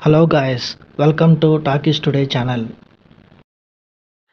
Hello guys, welcome to Talkies Today channel.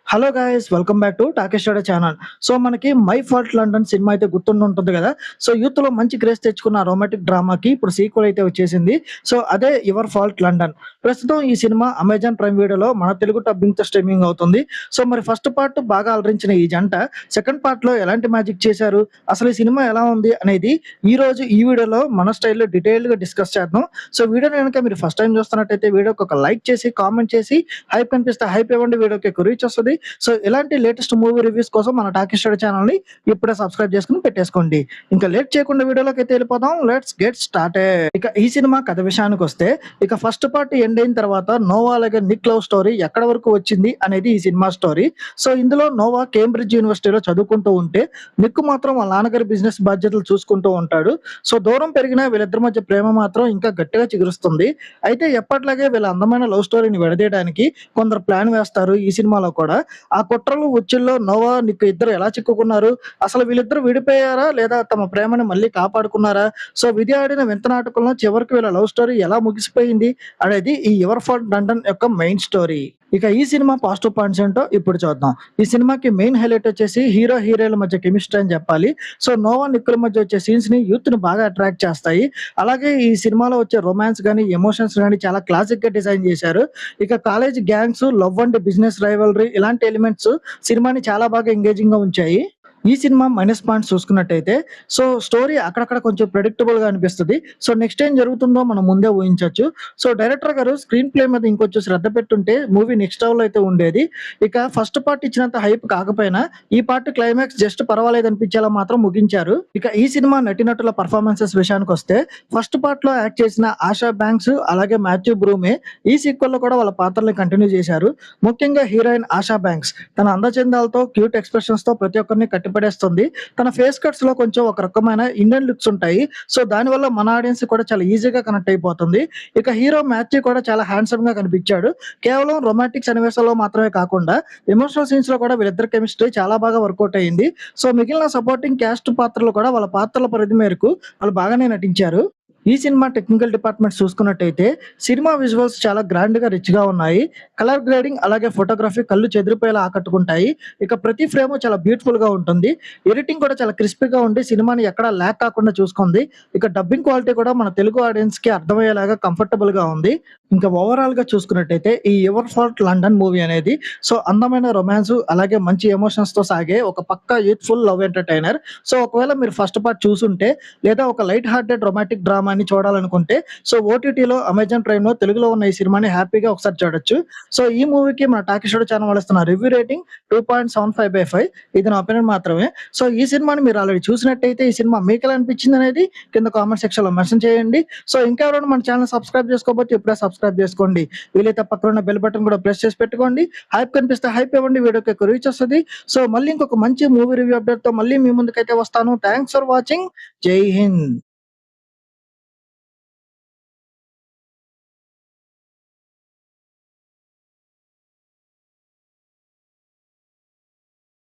Hello guys welcome back to talkies today channel. So మనకి my fault London cinema అయితే గుర్తుంటుంది కదా. So youth లో మంచి craze తెచ్చుకున్న romantic డ్రామాకి ఇప్పుడు సీక్వెల్ అయితే వచ్చేసింది. సో అదే యువర్ ఫాల్ట్ లండన్. ప్రస్తుతం ఈ సినిమా అమెజాన్ ప్రైమ్ వీడియోలో మన తెలుగు డబ్బింగ్ తో స్ట్రీమింగ్ అవుతుంది. సో మరి ఫస్ట్ పార్ట్ బాగా అలరించిన ఈ జంట సెకండ్ పార్ట్ లో ఎలాంటి మ్యాజిక్ చేశారు, అసలు ఈ సినిమా ఎలా ఉంది అనేది ఈ రోజు ఈ వీడియోలో మన స్టైల్లో డీటెయిల్ గా డిస్కస్ చేద్దాం. సో వీడియోని కనుక మీరు ఫస్ట్ టైం చూస్తున్నట్టయితే వీడియోకి ఒక లైక్ చేసి కామెంట్ చేసి హైప్ కనిపిస్తే హైప్ ఇవ్వండి, వీడియోకి ఎక్కువ రీచ్ వస్తుంది. సో ఇలాంటి లేటెస్ట్ మూవీ రివ్యూస్ కోసం మన టాకీ స్టడీ ఛానల్ ని ఇప్పుడే సబ్స్క్రైబ్ చేసుకుని పెట్టేసుకోండి. ఇంకా లేట్ చేయకుండా వీడియోలోకి అయితే వెళ్ళిపోదాం. Let's get started. ఇక ఈ సినిమా కథ విషయానికి వస్తే, ఇక ఫస్ట్ పార్ట్ ఎండ్ అయిన తర్వాత నోవా అలాగే నిక్ లవ్ స్టోరీ ఎక్కడ వరకు వచ్చింది అనేది ఈ సినిమా స్టోరీ. సో ఇందులో నోవా కేంబ్రిడ్జ్ యూనివర్సిటీలో చదువుకుంటూ ఉంటే నిక్ మాత్రం వాళ్ళ నాన్నగారి బిజినెస్ బాధ్యతలు చూసుకుంటూ ఉంటాడు. సో దూరం పెరిగినా వీళ్ళిద్దరి మధ్య ప్రేమ మాత్రం ఇంకా గట్టిగా చిగురుస్తుంది. అయితే ఎప్పట్లాగే వీళ్ళ అందమైన లవ్ స్టోరీని విడదీయడానికి కొందరు ప్లాన్ వేస్తారు ఈ సినిమాలో కూడా. ఆ కుట్రలు ఉచ్చుల్లో నోవా నిక్ ఇద్దరు ఎలా చిక్కుకున్నారు, అసలు వీళ్ళిద్దరు విడిపోయారా లేదా తమ ప్రేమని మళ్ళీ కాపాడుకున్నారా, సో విధి ఆడిన వింత నాటకంలో చివరికి వీళ్ళ లవ్ స్టోరీ ఎలా ముగిసిపోయింది అనేది ఈ యువర్ ఫాల్ట్ లండన్ యొక్క మెయిన్ స్టోరీ. ఇక ఈ సినిమా పాజిటివ్ పాయింట్స్ ఏంటో ఇప్పుడు చూద్దాం. ఈ సినిమాకి మెయిన్ హైలైట్ వచ్చేసి హీరో హీరోయిన్ల మధ్య కెమిస్ట్రీ అని చెప్పాలి. సో నోవా నిక్కుల మధ్య వచ్చే సీన్స్ ని యూత్ ని బాగా అట్రాక్ట్ చేస్తాయి. అలాగే ఈ సినిమాలో వచ్చే రొమాన్స్ గానీ ఎమోషన్స్ గానీ చాలా క్లాసిక్ గా డిజైన్ చేశారు. ఇక college gangs, love and business rivalry ఇలాంటి ఎలిమెంట్స్ సినిమాని చాలా బాగా ఎంగేజింగ్ గా ఉంచాయి. ఈ సినిమా మైనస్ పాయింట్స్ చూసుకున్నట్టయితే, సో స్టోరీ అక్కడక్కడ కొంచెం ప్రెడిక్టబుల్ గా అనిపిస్తుంది. సో నెక్స్ట్ ఏం జరుగుతుందో మనం ముందే ఊహించవచ్చు. సో డైరెక్టర్ గారు స్క్రీన్ ప్లే మీద ఇంకొంచెం శ్రద్ధ పెట్టుంటే మూవీ నెక్స్ట్ లెవెల్ అయితే ఉండేది. ఇక ఫస్ట్ పార్ట్ ఇచ్చినంత హైప్ కాకపోయినా ఈ పార్ట్ క్లైమాక్స్ జస్ట్ పర్వాలేదు అనిపించేలా మాత్రం ముగించారు. ఇక ఈ సినిమా నటీనటుల పర్ఫార్మెన్సెస్ విషయానికి వస్తే, ఫస్ట్ పార్ట్ లో యాక్ట్ చేసిన ఆశా బ్యాంక్స్ అలాగే మాథ్యూ బ్రూమే ఈ సీక్వెల్ లో కూడా వాళ్ళ పాత్రల్ని కంటిన్యూ చేశారు. ముఖ్యంగా హీరోయిన్ ఆశా బ్యాంక్స్ తన అందచందాలతో, క్యూట్ ఎక్స్ప్రెషన్స్ తో ప్రతి ఒక్కరిని కట్టిపడేస్తుంది. తన ఫేస్ కట్స్ లో కొంచెం ఒక రకమైన ఇండియన్ లుక్స్ ఉంటాయి. సో దానివల్ల మన ఆడియన్స్ కూడా చాలా ఈజీగా కనెక్ట్ అయిపోతుంది. ఇక హీరో మాథ్యూ కూడా చాలా హ్యాండ్సమ్ గా కనిపించాడు. కేవలం రొమాంటిక్ సన్నివేశాల్లో మాత్రమే కాకుండా ఎమోషనల్ సీన్స్ లో కూడా వీళ్ళిద్దరు కెమిస్ట్రీ చాలా బాగా వర్కౌట్ అయింది. సో మిగిలిన సపోర్టింగ్ క్యాస్ట్ పాత్రలు కూడా వాళ్ళ పాత్రల పరిధి మేరకు వాళ్ళు బాగానే నటించారు. ఈ సినిమా టెక్నికల్ డిపార్ట్మెంట్ చూసుకున్నట్టయితే సినిమా విజువల్స్ చాలా గ్రాండ్ గా రిచ్ గా ఉన్నాయి. కలర్ గ్రేడింగ్ అలాగే ఫోటోగ్రఫీ కళ్ళు చెదిరిపోయేలా ఆకట్టుకుంటాయి. ఇక ప్రతి ఫ్రేమ్ చాలా బ్యూటిఫుల్ గా ఉంటుంది. ఎడిటింగ్ కూడా చాలా క్రిస్పీగా ఉండి సినిమాని ఎక్కడా ల్యాక్ కాకుండా చూసుకుంది. ఇక డబ్బింగ్ క్వాలిటీ కూడా మన తెలుగు ఆడియన్స్ కి అర్థమయ్యేలాగా కంఫర్టబుల్ గా ఉంది. ఇంకా ఓవరాల్ గా చూసుకున్నట్టయితే ఈ యువర్ ఫాల్ట్ లండన్ మూవీ అనేది సో అందమైన రొమాన్స్ అలాగే మంచి ఎమోషన్స్ తో సాగే ఒక పక్కా యూత్ఫుల్ లవ్ ఎంటర్టైనర్. సో ఒకవేళ మీరు ఫస్ట్ పార్ట్ చూసుంటే లేదా ఒక లైట్ హార్టెడ్ రొమాంటిక్ డ్రామాని చూడాలనుకుంటే, సో ఓటీటీలో అమెజాన్ ప్రైమ్ లో తెలుగులో ఉన్న ఈ సినిమాని హ్యాపీగా ఒకసారి చూడొచ్చు. సో ఈ మూవీకి మన టాకీ స్టూడియో ఛానల్ వాళ్ళు ఇస్తున్న రివ్యూ రేటింగ్ 2.75/5. ఇది నా ఒపీనియన్ మాత్రమే. సో ఈ సినిమాని మీరు ఆల్రెడీ చూసినట్టయితే ఈ సినిమా మీకు ఎలా అనిపించింది అనేది కింద కామెంట్ సెక్షన్ లో మెన్షన్ చేయండి. సో ఇంకా ఎవరైనా మన ఛానల్ సబ్స్క్రైబ్ చేసుకోకపోతే ఇప్పుడే సబ్స్క్రైబ్ చేసుకోండి. వీలైతే పక్కన ఉన్న బెల్ బటన్ కూడా ప్రెస్ చేసి పెట్టుకోండి. హైప్ కనిపిస్తే హైప్ ఇవ్వండి, వీడియోకి ఎక్కువ రీచ్ వస్తుంది. సో మళ్ళీ ఇంకొక మంచి మూవీ రివ్యూ అప్డేట్ తో మళ్ళీ మీ ముందుకైతే వస్తాను. Thanks for watching. జై హింద్.